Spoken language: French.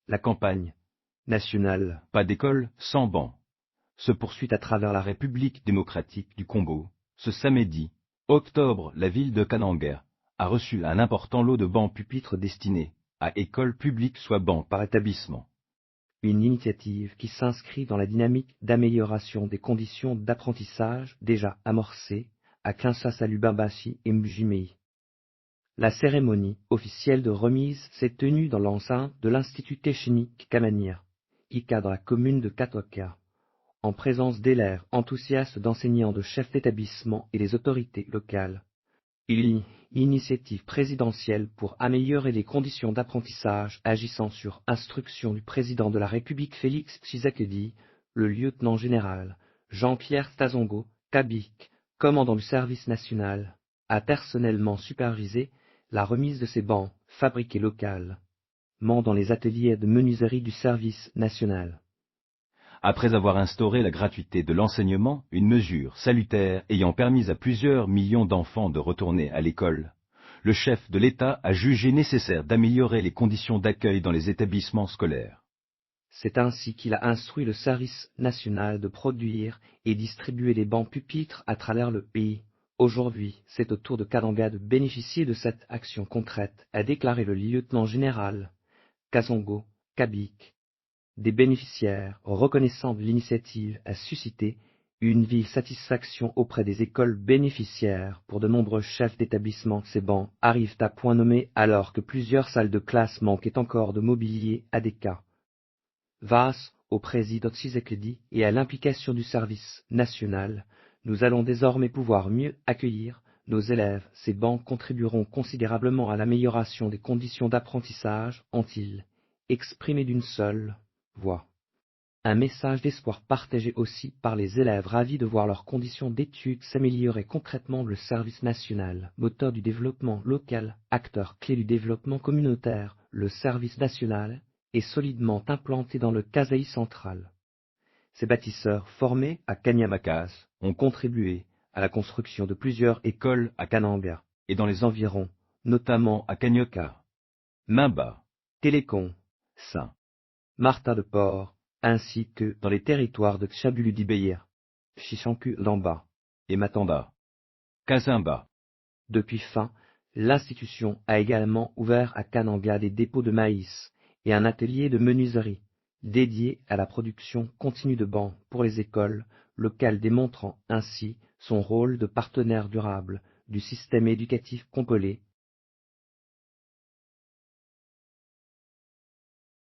La campagne nationale, pas d'école sans banc, se poursuit à travers la République démocratique du Congo. Ce samedi, octobre, la ville de Kananga a reçu un important lot de bancs pupitres destinés à écoles publiques, soit bancs par établissement. Une initiative qui s'inscrit dans la dynamique d'amélioration des conditions d'apprentissage déjà amorcée à Kinshasa, Lubumbashi et Mjimei. La cérémonie officielle de remise s'est tenue dans l'enceinte de l'Institut technique Kamania, ICA dans la commune de Katwaka, en présence d'élèves enthousiastes, d'enseignants, de chefs d'établissement et des autorités locales. Une initiative présidentielle pour améliorer les conditions d'apprentissage agissant sur instruction du président de la République Félix Tshisekedi, le lieutenant-général Jean-Pierre Tazongo Kabik, commandant du service national, a personnellement supervisé la remise de ces bancs fabriqués localement dans les ateliers de menuiserie du service national. Après avoir instauré la gratuité de l'enseignement, une mesure salutaire ayant permis à plusieurs millions d'enfants de retourner à l'école, le chef de l'État a jugé nécessaire d'améliorer les conditions d'accueil dans les établissements scolaires. C'est ainsi qu'il a instruit le service national de produire et distribuer les bancs pupitres à travers le pays. Aujourd'hui, c'est au tour de Kananga de bénéficier de cette action concrète, a déclaré le lieutenant-général Kasongo Kabik. Des bénéficiaires reconnaissants de l'initiative a suscité une vive satisfaction auprès des écoles bénéficiaires. Pour de nombreux chefs d'établissement, ces bancs arrivent à point nommé alors que plusieurs salles de classe manquaient encore de mobilier ADK. Grâce au président Tshisekedi et à l'implication du service national, nous allons désormais pouvoir mieux accueillir nos élèves. Ces bancs contribueront considérablement à l'amélioration des conditions d'apprentissage, ont-ils exprimé d'une seule voix. Un message d'espoir partagé aussi par les élèves ravis de voir leurs conditions d'études s'améliorer concrètement. Le service national, moteur du développement local, acteur clé du développement communautaire, le service national est solidement implanté dans le Kasaï central. Ces bâtisseurs formés à Kanyamakas ont contribué à la construction de plusieurs écoles à Kananga et dans les environs, notamment à Kanyoka, Mimba, Télécon, Saint Martin de Port, ainsi que dans les territoires de Tshabulu-Dibeya, Chishanku Lamba et Matanda, Kazimba. Depuis fin, l'institution a également ouvert à Kananga des dépôts de maïs et un atelier de menuiserie dédié à la production continue de bancs pour les écoles locales, démontrant ainsi son rôle de partenaire durable du système éducatif congolais